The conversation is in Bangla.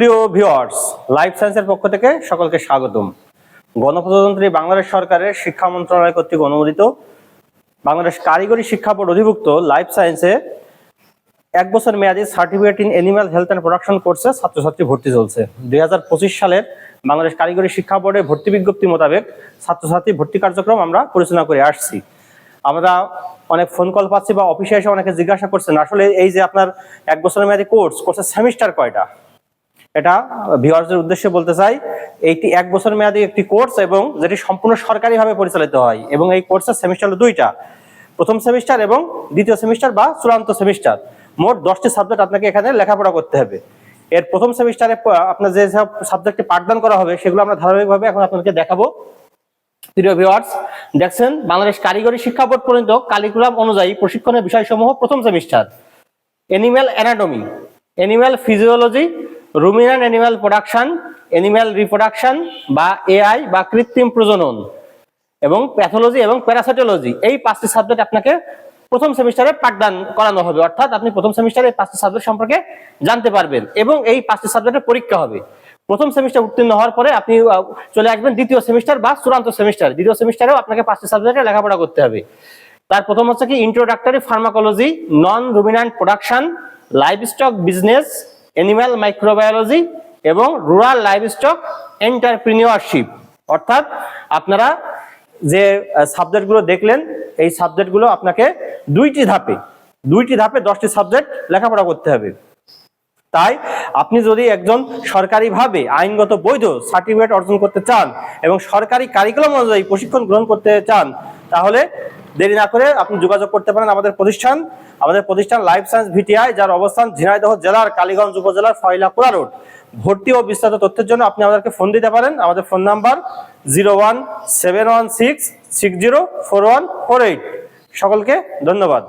প্রিয় ভিউয়ার্স, লাইফ সায়েন্সের পক্ষ থেকে সকলকে স্বাগতম। গণপ্রজাতন্ত্রী বাংলাদেশ সরকারের শিক্ষা মন্ত্রণালয় কর্তৃক অনুমোদিত বাংলাদেশ কারিগরি শিক্ষা বোর্ড অধিভুক্ত লাইফ সায়েন্সে 1 বছর মেয়াদী certificate in animal health and production কোর্সে ছাত্রছাত্রী ভর্তি চলছে। 2025 সালের বাংলাদেশ কারিগরি শিক্ষা বোর্ডের ভর্তি বিজ্ঞপ্তি মোতাবেক ছাত্রছাত্রী ভর্তি কার্যক্রম আমরা পরিচালনা করে আসছি। আমরা অনেক ফোন কল পাচ্ছি বা অফিসে এসে অনেকে জিজ্ঞাসা করছেন, আসলে এই যে আপনার 1 বছর মেয়াদী কোর্সের সেমিস্টার কয়টা? এটা ভিউয়ার্সদের উদ্দেশ্যে বলতে চাই, এইটি 1 বছর মেয়াদী একটি কোর্স এবং যেটি সম্পূর্ণ সরকারিভাবে পরিচালিত হয় এবং এই কোর্সের সেমিস্টার হলো 2টা, প্রথম সেমিস্টার এবং দ্বিতীয় সেমিস্টার বা চূড়ান্ত সেমিস্টার। মোট 10টি সাবজেক্ট আপনাকে এখানে লেখাপড়া করতে হবে। এর প্রথম সেমিস্টারে আপনার যে সব সাবজেক্টে পাঠদান করা হবে সেগুলো আমরা ধারাবাহিকভাবে এখন আপনাদেরকে দেখাবো। প্রিয় ভিউয়ার্স, দেখছেন বাংলাদেশ কারিগরি শিক্ষা বোর্ড প্রণীত কারিকুলাম অনুযায়ী প্রশিক্ষণের বিষয়সমূহ প্রথম semester: animal anatomy, animal physiology, ruminant animal production, animal reproduction বা এআই বা কৃত্রিম প্রজনন এবং প্যাথোলজি এবং প্যারাসাইটোলজি। এই 5টি সাবজেক্ট আপনাকে প্রথম সেমিস্টারে পাঠদান করানো হবে, অর্থাৎ আপনি প্রথম সেমিস্টারে এই 5টি সাবজেক্ট সম্পর্কে জানতে পারবেন এবং এই 5টি সাবজেক্টের পরীক্ষা হবে। প্রথম সেমিস্টার উত্তীর্ণ হওয়ার পরে আপনি চলে আসবেন দ্বিতীয় সেমিস্টার বা চূড়ান্ত সেমিস্টার। দ্বিতীয় সেমিস্টারেও আপনাকে 5টি সাবজেক্টে লেখাপড়া করতে হবে। তার প্রথম হচ্ছে কি introductory pharmacology, non ruminant production, livestock business, animal microbiology এবং রুরাল লাইভস্টক এন্টারপ্রেনিউরশিপ। অর্থাৎ আপনারা যে সাবজেক্টগুলো দেখলেন এই সাবজেক্টগুলো আপনাকে দুইটি ধাপে 10টি সাবজেক্ট লেখাপড়া করতে হবে। তাই আপনি যদি একজন সরকারিভাবে আইনগত বৈধ সার্টিফিকেট অর্জন করতে চান এবং সরকারি কারিকুলাম অনুযায়ী প্রশিক্ষণ গ্রহণ করতে চান, তাহলে দেরি না করে আপনি যোগাযোগ করতে পারেন আমাদের প্রতিষ্ঠান লাইফ সায়েন্স ভিটিআই, যার অবস্থান ঝিনাইদহ জেলার কালীগঞ্জ উপজেলার ফয়লাকুড়া রোড। ভর্তি ও বিস্তারিত তথ্যের জন্য আপনি আমাদেরকে ফোন দিতে পারেন। আমাদের ফোন নাম্বার 01716604148। সকলকে ধন্যবাদ।